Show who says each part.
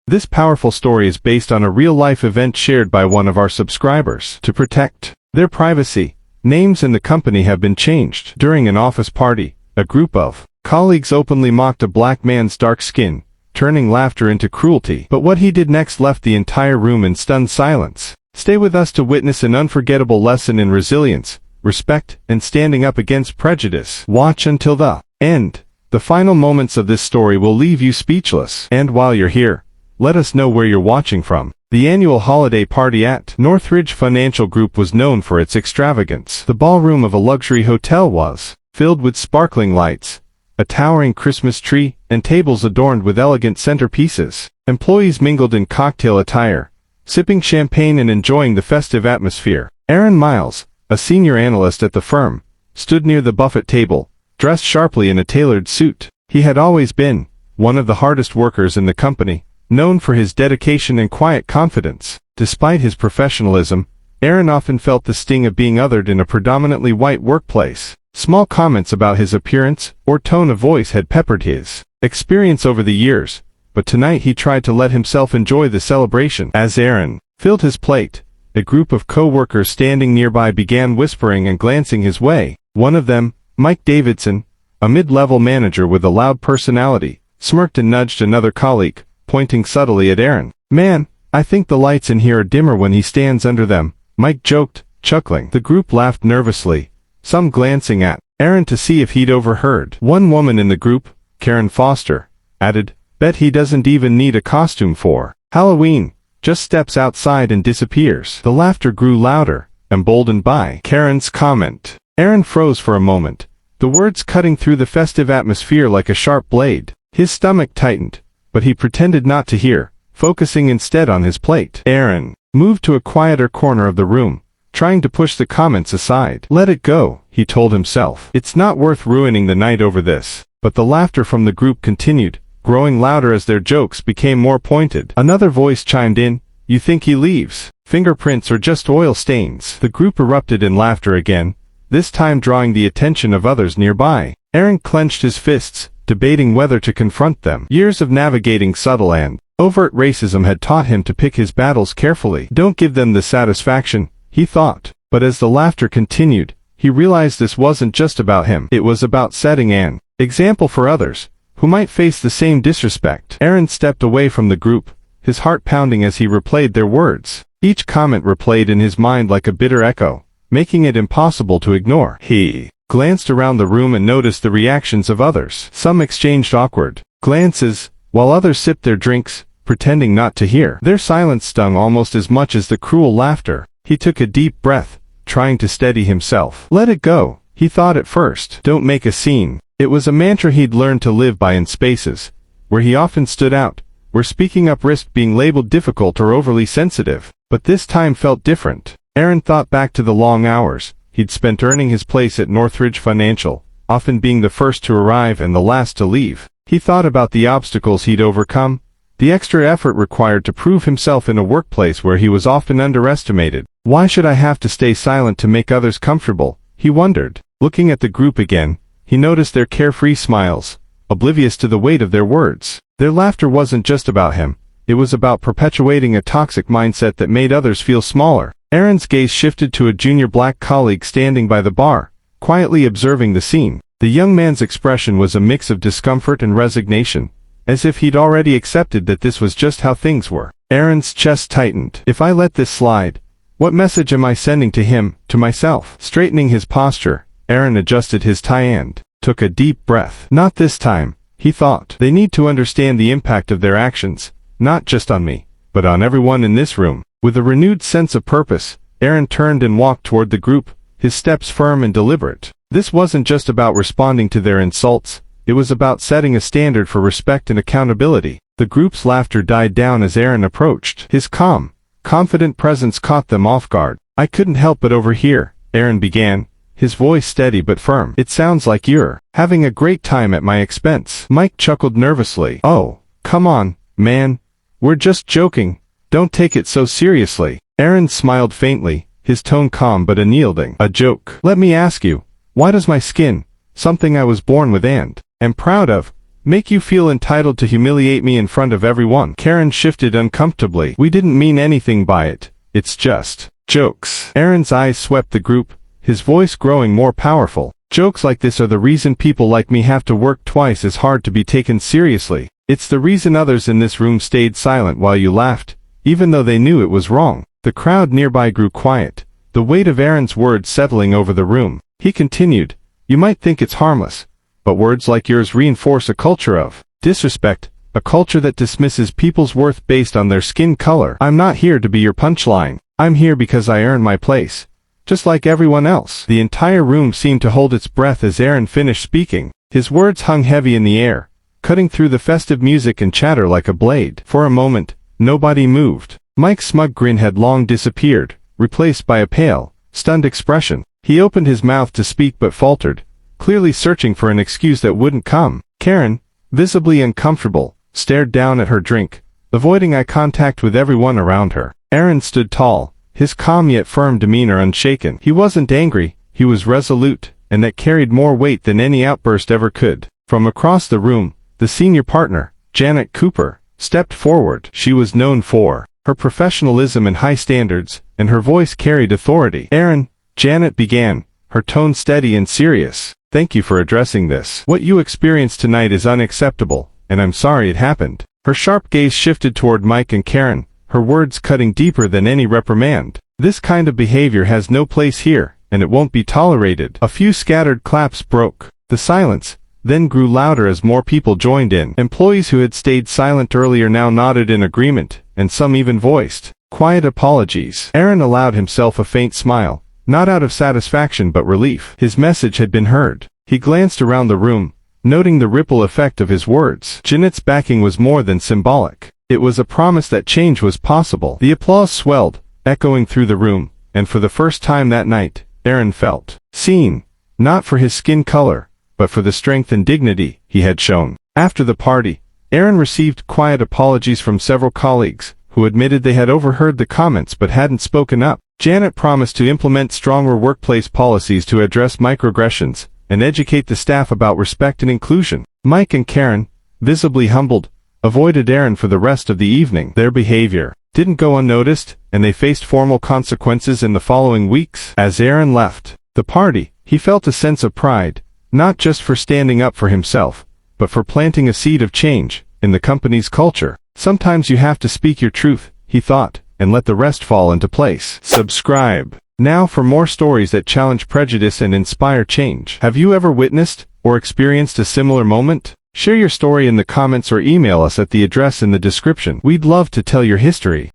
Speaker 1: This powerful story is based on a real-life event shared by one of our subscribers. To protect their privacy, names in the company have been changed. During an office party, a group of colleagues openly mocked a black man's dark skin, turning laughter into cruelty. But what he did next left the entire room in stunned silence. Stay with us to witness an unforgettable lesson in resilience, respect, and standing up against prejudice. Watch until the end. The final moments of this story will leave you speechless. And while you're here, let us know where you're watching from. The annual holiday party at Northridge Financial Group was known for its extravagance. The ballroom of a luxury hotel was filled with sparkling lights, a towering Christmas tree, and tables adorned with elegant centerpieces. Employees mingled in cocktail attire, sipping champagne and enjoying the festive atmosphere. Aaron Miles, a senior analyst at the firm, stood near the buffet table, dressed sharply in a tailored suit. He had always been one of the hardest workers in the company, known for his dedication and quiet confidence. Despite his professionalism, Aaron often felt the sting of being othered in a predominantly white workplace. Small comments about his appearance or tone of voice had peppered his experience over the years, but tonight he tried to let himself enjoy the celebration. As Aaron filled his plate, a group of co-workers standing nearby began whispering and glancing his way. One of them, Mike Davidson, a mid-level manager with a loud personality, smirked and nudged another colleague, pointing subtly at Aaron. "Man, I think the lights in here are dimmer when he stands under them," Mike joked, chuckling. The group laughed nervously, some glancing at Aaron to see if he'd overheard. One woman in the group, Karen Foster, added, "Bet he doesn't even need a costume for Halloween, just steps outside and disappears." The laughter grew louder, emboldened by Karen's comment. Aaron froze for a moment, the words cutting through the festive atmosphere like a sharp blade. His stomach tightened, but he pretended not to hear, focusing instead on his plate. Aaron moved to a quieter corner of the room, trying to push the comments aside. "Let it go," he told himself. "It's not worth ruining the night over this." But the laughter from the group continued, growing louder as their jokes became more pointed. Another voice chimed in, "You think he leaves fingerprints or just oil stains?" The group erupted in laughter again, this time drawing the attention of others nearby. Aaron clenched his fists, debating whether to confront them. Years of navigating subtle and overt racism had taught him to pick his battles carefully. "Don't give them the satisfaction," he thought. But as the laughter continued, he realized this wasn't just about him. It was about setting an example for others, who might face the same disrespect. Aaron stepped away from the group, his heart pounding as he replayed their words. Each comment replayed in his mind like a bitter echo, making it impossible to ignore. He glanced around the room and noticed the reactions of others. Some exchanged awkward glances, while others sipped their drinks, pretending not to hear. Their silence stung almost as much as the cruel laughter. He took a deep breath, trying to steady himself. "Let it go," he thought at first. "Don't make a scene." It was a mantra he'd learned to live by in spaces where he often stood out, where speaking up risked being labeled difficult or overly sensitive. But this time felt different. Aaron thought back to the long hours he'd spent earning his place at Northridge Financial, often being the first to arrive and the last to leave. He thought about the obstacles he'd overcome, the extra effort required to prove himself in a workplace where he was often underestimated. "Why should I have to stay silent to make others comfortable?" he wondered. Looking at the group again, he noticed their carefree smiles, oblivious to the weight of their words. Their laughter wasn't just about him, it was about perpetuating a toxic mindset that made others feel smaller. Aaron's gaze shifted to a junior black colleague standing by the bar, quietly observing the scene. The young man's expression was a mix of discomfort and resignation, as if he'd already accepted that this was just how things were. Aaron's chest tightened. "If I let this slide, what message am I sending to him, to myself?" Straightening his posture, Aaron adjusted his tie and took a deep breath. "Not this time," he thought. "They need to understand the impact of their actions, not just on me, but on everyone in this room." With a renewed sense of purpose, Aaron turned and walked toward the group, his steps firm and deliberate. This wasn't just about responding to their insults, it was about setting a standard for respect and accountability. The group's laughter died down as Aaron approached. His calm, confident presence caught them off guard. "I couldn't help but overhear," Aaron began, his voice steady but firm. "It sounds like you're having a great time at my expense." Mike chuckled nervously. "Oh, come on, man. We're just joking. Don't take it so seriously." Aaron smiled faintly, his tone calm but unyielding. "A joke. Let me ask you, why does my skin, something I was born with and am proud of, Make you feel entitled to humiliate me in front of everyone? Karen shifted uncomfortably. We didn't mean anything by it. It's just jokes. Aaron's eyes swept the group, his voice growing more powerful. Jokes like this are the reason people like me have to work twice as hard to be taken seriously. It's the reason others in this room stayed silent while you laughed, even though they knew it was wrong. The crowd nearby grew quiet, the weight of Aaron's words settling over the room. He continued, you might think it's harmless, but words like yours reinforce a culture of disrespect, a culture that dismisses people's worth based on their skin color. I'm not here to be your punchline. I'm here because I earned my place, just like everyone else. The entire room seemed to hold its breath as Aaron finished speaking. His words hung heavy in the air, cutting through the festive music and chatter like a blade. For a moment, nobody moved. Mike's smug grin had long disappeared, replaced by a pale, stunned expression. He opened his mouth to speak but faltered, clearly searching for an excuse that wouldn't come. Karen, visibly uncomfortable, stared down at her drink, avoiding eye contact with everyone around her. Aaron stood tall, his calm yet firm demeanor unshaken. He wasn't angry, he was resolute, and that carried more weight than any outburst ever could. From across the room, the senior partner, Janet Cooper, stepped forward. She was known for her professionalism and high standards, and her voice carried authority. Aaron, Janet began, her tone steady and serious. Thank you for addressing this. What you experienced tonight is unacceptable, and I'm sorry it happened. Her sharp gaze shifted toward Mike and Karen, her words cutting deeper than any reprimand. This kind of behavior has no place here, and it won't be tolerated. A few scattered claps broke the silence, then grew louder as more people joined in. Employees who had stayed silent earlier now nodded in agreement, and some even voiced quiet apologies. Aaron allowed himself a faint smile, not out of satisfaction but relief. His message had been heard. He glanced around the room, noting the ripple effect of his words. Janet's backing was more than symbolic. It was a promise that change was possible. The applause swelled, echoing through the room, and for the first time that night, Aaron felt seen, not for his skin color, but for the strength and dignity he had shown. After the party, Aaron received quiet apologies from several colleagues, who admitted they had overheard the comments but hadn't spoken up. Janet promised to implement stronger workplace policies to address microaggressions and educate the staff about respect and inclusion. Mike and Karen, visibly humbled, avoided Aaron for the rest of the evening. Their behavior didn't go unnoticed, and they faced formal consequences in the following weeks. As Aaron left the party, he felt a sense of pride, not just for standing up for himself, but for planting a seed of change in the company's culture. Sometimes you have to speak your truth, he thought, and let the rest fall into place. Subscribe now for more stories that challenge prejudice and inspire change. Have you ever witnessed or experienced a similar moment? Share your story in the comments or email us at the address in the description. We'd love to tell your history.